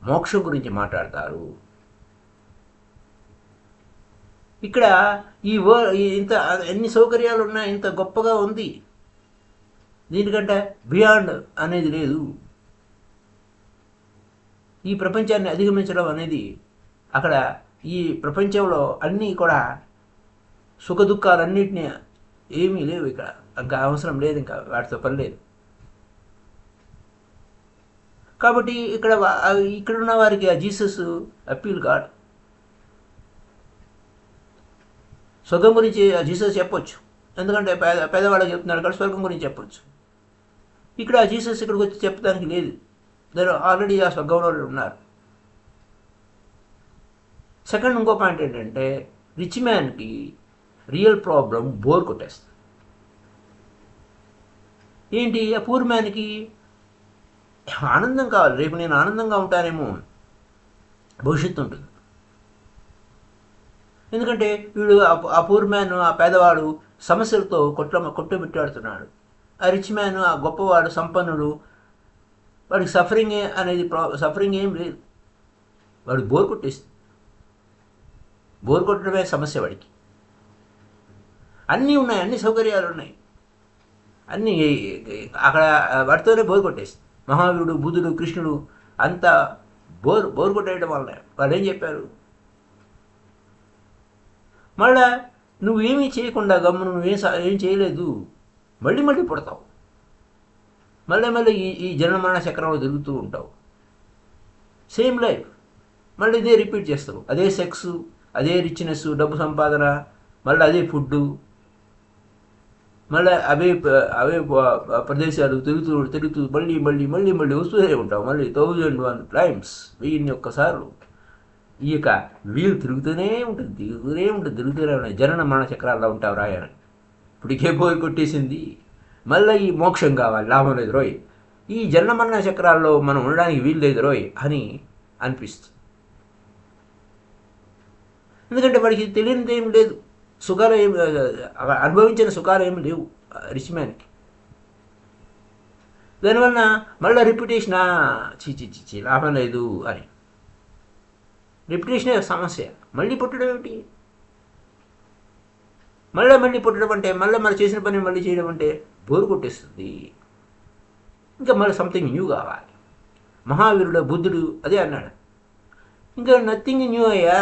A: మోక్షం గురించి మాట్లాడతారు. ఇక్కడ ఇంత ఎన్ని సౌకర్యాలు ఉన్నాయి, ఇంత గొప్పగా ఉంది, దీనికంటే బియాండ్ అనేది లేదు. ఈ ప్రపంచాన్ని అధిగమించడం అనేది అక్కడ ఈ ప్రపంచంలో అన్నీ కూడా సుఖ దుఃఖాలన్నింటినీ ఏమీ లేవు, ఇక్కడ ఇంకా అవసరం లేదు, ఇంకా వాటితో పని లేదు. కాబట్టి ఇక్కడున్న వారికి ఆ జీసస్ అప్పీల్ కాడు. స్వర్గం గురించి ఆ జీసస్ చెప్పొచ్చు, ఎందుకంటే పేదవాళ్ళకి చెప్తున్నాడు కాబట్టి స్వర్గం గురించి చెప్పొచ్చు. ఇక్కడ ఆ జీసస్ ఇక్కడికి వచ్చి చెప్పడానికి లేదు, దాని ఆల్రెడీ ఆ స్వర్గంలో ఉన్నారు. సెకండ్ ఇంకో పాయింట్ ఏంటంటే, రిచ్ మ్యాన్కి రియల్ ప్రాబ్లం బోర్ కొట్టేస్తుంది. ఏంటి? ఆ పూర్ మ్యాన్కి ఆనందం కావాలి, రేపు నేను ఆనందంగా ఉంటానేమో భవిష్యత్తు ఉంటుంది. ఎందుకంటే వీడు ఆ పూర్ మ్యాన్, ఆ పేదవాడు సమస్యలతో కొట్టుమిట్టాడుతున్నాడు. ఆ రిచ్ మ్యాన్, ఆ గొప్పవాడు, సంపన్నుడు, వాడికి సఫరింగ్ ఏం లేదు, వాడు బోర్ కొట్టేస్తుంది. బోర్ కొట్టడమే సమస్య వాడికి. అన్నీ ఉన్నాయి, అన్ని సౌకర్యాలు ఉన్నాయి, అన్నీ అక్కడ వాటితోనే బోర్ కొట్టేస్తుంది. మహావీరుడు, బుద్ధుడు, కృష్ణుడు అంతా బోర్ కొట్టేయడం వల్ల వాళ్ళు ఏం చెప్పారు? మళ్ళా నువ్వేమీ చేయకుండా గమ్మున ఏం చేయలేదు, మళ్ళీ మళ్ళీ పుడతావు, మళ్ళీ మళ్ళీ ఈ జన్మ మరణ చక్రంలో తిరుగుతూ ఉంటావు. సేమ్ లైఫ్ మళ్ళీ ఇదే రిపీట్ చేస్తావు. అదే సెక్స్, అదే రిచ్నెస్, డబ్బు సంపాదన, మళ్ళీ అదే ఫుడ్డు, మళ్ళీ అవే ప్రదేశాలు తిరుగుతూ తిరుగుతూ మళ్ళీ మళ్ళీ మళ్ళీ మళ్ళీ వస్తూనే ఉంటావు. మళ్ళీ 1001 టైమ్స్, 1001 ఈ యొక్క వీలు తిరుగుతూనే ఉంటుంది. జనన మరణ చక్రాల్లో ఉంటావు రాయని. ఇప్పటికే బోర్ కొట్టేసింది, మళ్ళీ ఈ మోక్షం కావాలి, లాభం లేదు రోయ్, ఈ జనన మరణ చక్రాల్లో మనం ఉండడానికి వీలు లేదు రోయ్ అని అనిపిస్తుంది. ఎందుకంటే వాడికి తెలియనిది ఏమి లేదు, సుఖాలు ఏమి అనుభవించిన సుఖాలు ఏమి లేవు రిచ్ మ్యాన్కి. దానివల్ల మళ్ళీ రిపిటేషన్, చీ లాభం లేదు అని. రిపిటేషనే సమస్య. మళ్ళీ పుట్టడం ఏమిటి? మళ్ళీ పుట్టడం అంటే మళ్ళీ చేసిన పని మళ్ళీ చేయడం అంటే బోరు కొట్టేస్తుంది. ఇంకా మళ్ళీ సంథింగ్ న్యూ కావాలి. మహావీరుడు బుద్ధుడు అదే అన్నాడు, ఇంకా నథింగ్ న్యూ అయ్యా,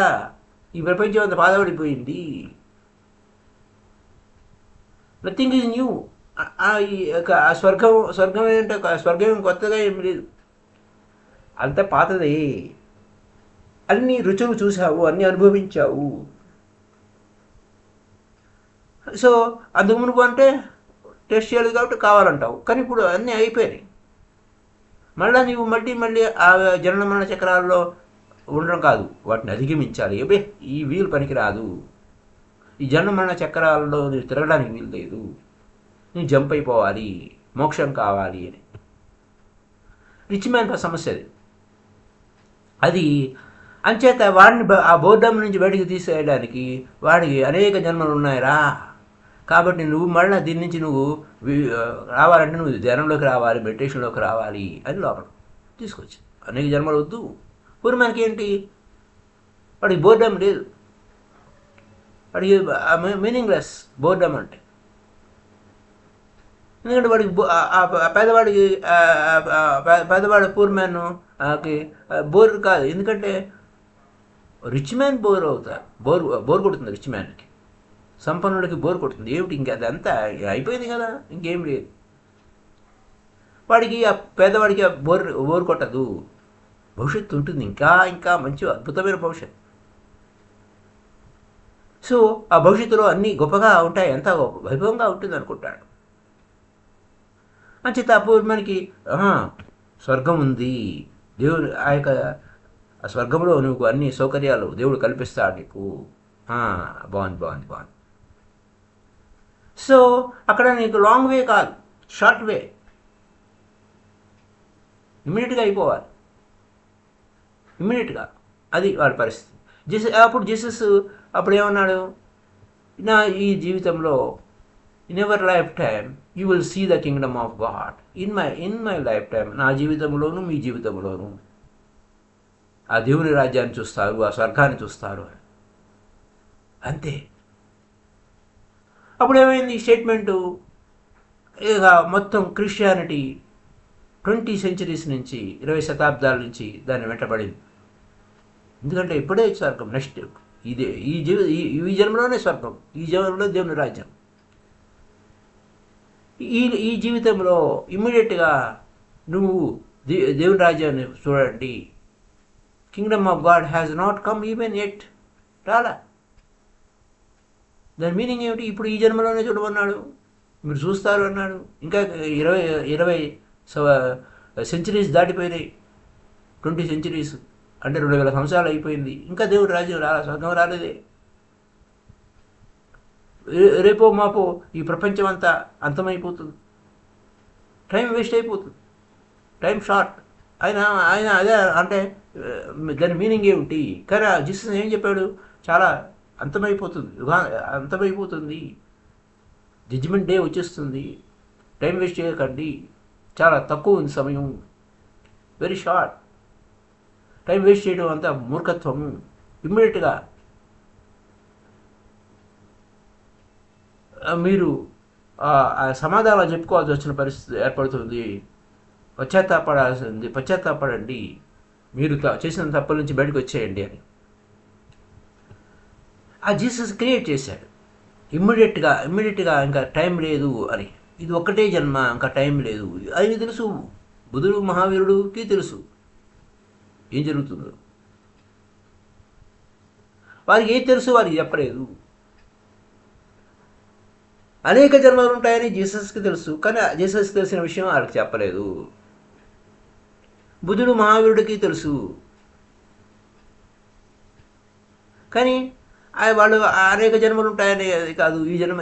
A: ఈ ప్రపంచం అంతా బాధపడిపోయింది, నథింగ్ ఈజ్ న్యూ. స్వర్గం ఏంటో, స్వర్గం కొత్తగా ఏమి లేదు, అంత పాతదే. అన్ని రుచులు చూసావు, అన్నీ అనుభవించావు. సో అందుకు మునుపు అంటే టెస్ట్ చేయలేదు కాబట్టి కావాలంటావు, కానీ ఇప్పుడు అన్నీ అయిపోయినాయి. మళ్ళీ నీవు మళ్ళీ ఆ జనన మరణ చక్రాల్లో ఉండడం కాదు, వాటిని అధిగమించాలి. ఈ వీలు పనికిరాదు, ఈ జన్మ మరణ చక్రాల్లో నీవు తిరగడానికి వీలు లేదు, నువ్వు జంప్ అయిపోవాలి, మోక్షం కావాలి అని. రిచ్ మ్యాన్ సమస్య అది. అంచేత వాడిని ఆ బోర్డమ్ నుంచి బయటికి తీసేయడానికి వాడికి అనేక జన్మలు ఉన్నాయిరా. కాబట్టి నువ్వు మళ్ళీ దీని నుంచి నువ్వు రావాలంటే నువ్వు ధ్యానంలోకి రావాలి, మెడిటేషన్లోకి రావాలి అని లోపల తీసుకొచ్చి. అనేక జన్మలు వద్దు. పూర్వ మనకి ఏంటి, వాడికి బోర్డమ్ లేదు, వాడికి మీనింగ్లెస్ బోర్డమ్ అంటే. ఎందుకంటే వాడికి పేదవాడి పూర్ మ్యాన్కి బోర్ కాదు. ఎందుకంటే రిచ్ మ్యాన్ బోర్ అవుతారు, బోర్ కొడుతుంది రిచ్ మ్యాన్కి. సంపన్నుడికి బోర్ కొడుతుంది. ఏమిటి ఇంకా అదంతా అయిపోయింది కదా, ఇంకేం లేదు. వాడికి ఆ పేదవాడికి బోర్ కొట్టదు, భవిష్యత్తు ఉంటుంది, ఇంకా మంచి అద్భుతమైన భవిష్యత్తు. సో ఆ భవిష్యత్తులో అన్నీ గొప్పగా ఉంటాయి, ఎంత వైభవంగా ఉంటుంది అనుకుంటాడు. అంచేత అప్పుడు మనకి స్వర్గం ఉంది, దేవుడు ఆ యొక్క స్వర్గంలో నువ్వు అన్ని సౌకర్యాలు దేవుడు కల్పిస్తాడు నీకు. బాగుంది. సో అక్కడ నీకు లాంగ్ వే కాదు, షార్ట్ వే, ఇమ్మీడియట్గా అయిపోవాలి, ఇమ్మీడియట్గా. అది వాడి పరిస్థితి. అప్పుడు జీసస్ అప్పుడు ఏమన్నాడు, నా ఈ జీవితంలో in ever lifetime you will see the kingdom of God. In my lifetime, నా జీవితంలోనూ మీ జీవితంలోనూ ఆ దేవుని రాజ్యాన్ని చూస్తారు, ఆ స్వర్గాన్ని చూస్తారు. అంతే. అప్పుడు ఏమైంది స్టేట్మెంటు, ఇక మొత్తం క్రిస్టియానిటీ 20 సెంచరీస్ నుంచి 20 శతాబ్దాల నుంచి దాన్ని వెంటబడింది. ఎందుకంటే ఇప్పుడే స్వర్గం, నెక్స్ట్ ఇదే ఈ జన్మలోనే స్వర్గం, ఈ జన్మలో దేవుని రాజ్యం. ఈ జీవితంలో ఇమ్మీడియట్గా నువ్వు దేవుని రాజ్యాన్ని చూడండి. Kingdom of God has not come even at, రాలా. దాని మీనింగ్ ఏమిటి? ఇప్పుడు ఈ జన్మలోనే చూడమన్నాడు, మీరు చూస్తారు అన్నాడు. ఇంకా 20 సెంచరీస్ దాటిపోయినాయి, 20 సెంచరీస్ అంటే 2000 సంవత్సరాలు అయిపోయింది, ఇంకా దేవుడి రాజ్యం స్వర్గం రాలేదే. రేపో మాపో ఈ ప్రపంచం అంతా అంతమైపోతుంది, టైం వేస్ట్ అయిపోతుంది, టైం షార్ట్. ఆయన అదే అంటే దాని మీనింగ్ ఏమిటి? కానీ జీసస్ ఏం చెప్పాడు, చాలా అంతమైపోతుంది, జడ్జిమెంట్ డే వచ్చేస్తుంది, టైం వేస్ట్ చేయకండి, చాలా తక్కువ ఉంది సమయం, వెరీ షార్ట్. టైం వేస్ట్ చేయడం అంతా మూర్ఖత్వము. ఇమ్మీడియట్గా మీరు సమాధానాలు చెప్పుకోవాల్సి వచ్చిన పరిస్థితి ఏర్పడుతుంది. పశ్చాత్తాపడండి, మీరు చేసిన తప్పుల నుంచి బయటకు వచ్చేయండి అని. ఆ జీసస్ క్రియేట్ చేశాడు ఇమ్మీడియట్గా ఇంకా టైం లేదు అని. ఇది ఒక్కటే జన్మ, ఇంకా టైం లేదు. అది తెలుసు, బుధుడు మహావీరుడికి తెలుసు ఏం జరుగుతుందో. వారికి ఏం తెలుసు, వారికి చెప్పలేదు. అనేక జన్మలు ఉంటాయని జీసస్కి తెలుసు, కానీ జీసస్కి తెలిసిన విషయం వాళ్ళకి చెప్పలేదు. బుధుడు మహావీరుడికి తెలుసు, కానీ వాళ్ళు అనేక జన్మలు ఉంటాయని కాదు,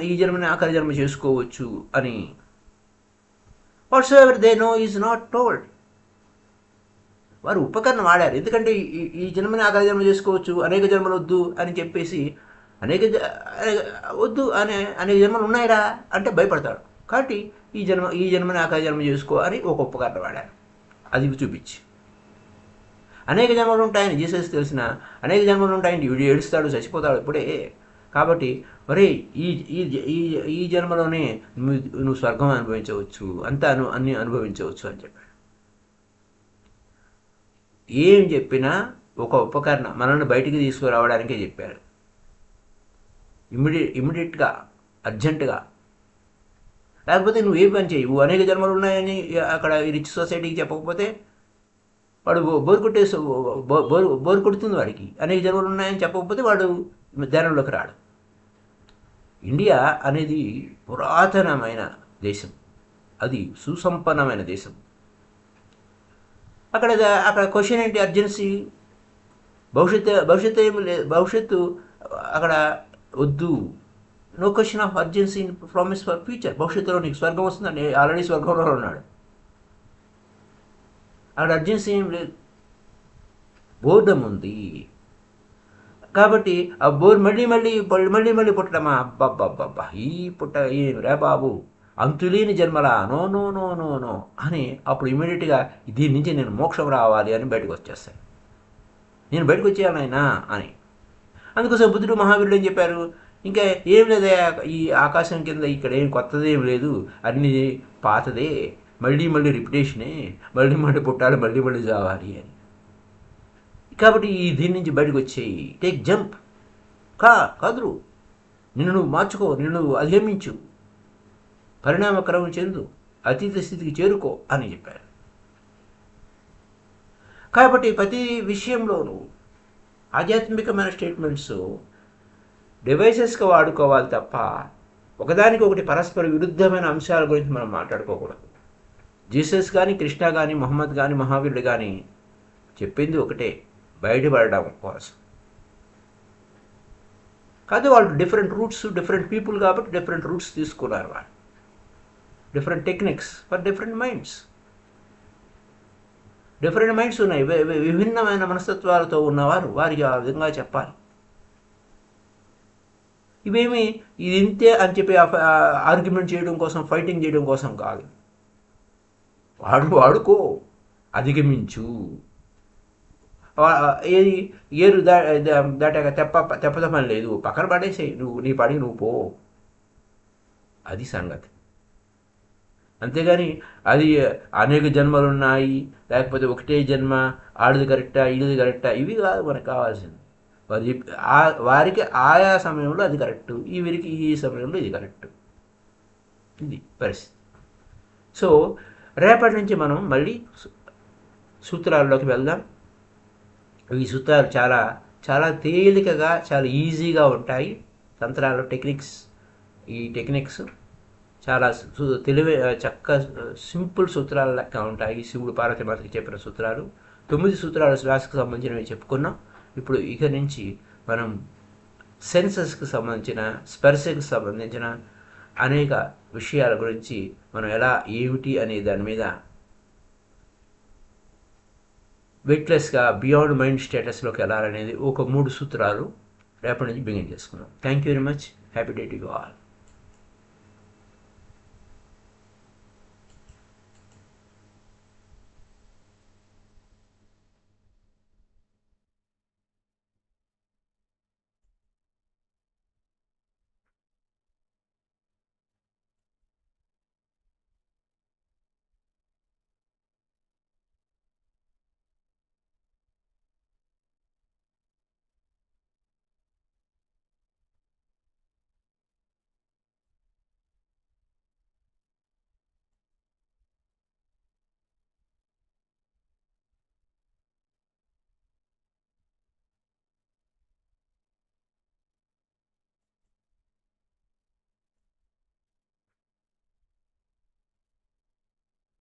A: ఈ జన్మని ఆఖరి జన్మ చేసుకోవచ్చు అని. Whatsoever they know is not told. వారు ఉపకరణం వాడారు. ఎందుకంటే ఈ జన్మని ఆఖరి జన్మ చేసుకోవచ్చు, అనేక జన్మలు వద్దు అని చెప్పేసి, వద్దు అనేక జన్మలు ఉన్నాయిరా అంటే భయపడతాడు. కాబట్టి ఈ జన్మని ఆఖరి జన్మ చేసుకో అని ఒక ఉపకరణం వాడారు. అది చూపించి అనేక జన్మలు ఉంటాయని జీసస్ తెలిసిన, అనేక జన్మలు ఉంటాయని వీడు ఏడుస్తాడు, చచ్చిపోతాడు ఇప్పుడే. కాబట్టి మరే ఈ జన్మలోనే నువ్వు స్వర్గం అనుభవించవచ్చు, అంతా అన్ని అనుభవించవచ్చు అని చెప్పాడు. ఏం చెప్పినా ఒక ఉపకరణం మనల్ని బయటికి తీసుకురావడానికే చెప్పారు. ఇమ్మీడియట్గా, అర్జెంటుగా. లేకపోతే నువ్వు ఏ పని చేయవు. అనేక జన్మలు ఉన్నాయని అక్కడ రిచ్ సొసైటీకి చెప్పకపోతే వాడు బోరు కొడుతుంది వాడికి. అనేక జన్మలు ఉన్నాయని చెప్పకపోతే వాడు ధ్యానంలోకి రాడు. ఇండియా అనేది పురాతనమైన దేశం, అది సుసంపన్నమైన దేశం. అక్కడ క్వశ్చన్ ఏంటి? అర్జెన్సీ. భవిష్యత్తు ఏమి లేదు, భవిష్యత్తు అక్కడ వద్దు. No question of urgency in promise for future. భవిష్యత్తులో నీకు స్వర్గం వస్తుందండి, ఆల్రెడీ స్వర్గంలో ఉన్నాడు. అక్కడ అర్జెన్సీ ఏం లేదు, బోర్డం ఉంది. కాబట్టి ఆ బోర్ మళ్ళీ పుట్టడమా? అబ్బబ్బబ్బబ్బా, ఈ పుట్ట ఏం రే బాబు, అంతులేని జన్మలా, no no no no no అని అప్పుడు ఇమీడియట్గా దీని నుంచి నేను మోక్షం రావాలి అని బయటకు వచ్చేస్తాను. నేను బయటకు వచ్చేయాలైనా అని. అందుకోసం బుద్ధుడు మహావీరుడు ఏం చెప్పారు? ఇంకా ఏం లేదా, ఈ ఆకాశం కింద ఇక్కడ ఏం కొత్తదేం లేదు, అన్ని పాతదే, మళ్ళీ రిపిటేషనే, మళ్ళీ పుట్టాలి, మళ్ళీ చావాలి అని. కాబట్టి దీని నుంచి బయటకు వచ్చేయి, టేక్ జంప్, కాదురు, నిన్ను నువ్వు మార్చుకో, నిన్ను నువ్వు అధిగమించు, పరిణామక్రమం చెందు, అతీత స్థితికి చేరుకో అని చెప్పారు. కాబట్టి ప్రతి విషయంలోనూ ఆధ్యాత్మికమైన స్టేట్మెంట్స్ డివైసెస్గా వాడుకోవాలి తప్ప ఒకదానికొకటి పరస్పర విరుద్ధమైన అంశాల గురించి మనం మాట్లాడుకోకూడదు. జీసస్ కానీ, కృష్ణ కానీ, మొహమ్మద్ కానీ, మహావీరుడు కానీ చెప్పింది ఒకటే, బయటపడడం కోసం. కాదు, వాళ్ళు డిఫరెంట్ రూట్స్, డిఫరెంట్ పీపుల్ కాబట్టి డిఫరెంట్ రూట్స్ తీసుకున్నారు. వాళ్ళు different techniques for different minds. Different minds ఉన్నాయి, విభిన్నమైన మనస్తత్వాలతో ఉన్నవారు, వారికి ఆ విధంగా చెప్పాలి. ఇవేమి ఇది ఇంతే అని చెప్పి ఆర్గ్యుమెంట్ చేయడం కోసం, ఫైటింగ్ చేయడం కోసం కాదు. వాడుకో, అధిగమించు. ఏరు దాటాక తెప్పదమని లేదు, పక్కన పడేసే, నువ్వు నీ పడి నువ్వు పో. అది సంగతి. అంతేగాని అది అనేక జన్మలు ఉన్నాయి, లేకపోతే ఒకటే జన్మ, ఆడిది కరెక్టా, ఈడిది కరెక్టా, ఇవి కాదు మనకు కావాల్సింది. వారికి ఆయా సమయంలో అది కరెక్టు, వీరికి ఈ సమయంలో ఇది కరెక్టు. ఇది పరిస్థితి. సో రేపటి నుంచి మనం మళ్ళీ సూత్రాల్లోకి వెళ్దాం. ఈ సూత్రాలు చాలా చాలా తేలికగా, చాలా ఈజీగా ఉంటాయి. తంత్రాలు, ఈ టెక్నిక్స్ చాలా సింపుల్ సూత్రాల లెక్క ఉంటాయి. శివుడు పార్వతి మాతకి చెప్పిన సూత్రాలు 9 సూత్రాలు శ్వాసకు సంబంధించినవి చెప్పుకున్నాం. ఇప్పుడు ఇక నుంచి మనం సెన్సెస్కి సంబంధించిన, స్పర్శకు సంబంధించిన అనేక విషయాల గురించి మనం ఏమిటి అనే దాని మీద వెయిట్లెస్గా బియాండ్ మైండ్ స్టేటస్లోకి వెళ్ళాలనేది ఒక 3 సూత్రాలు రేపటి నుంచి బిగిన్ చేసుకున్నాం. Thank you very much. Happy day to you all.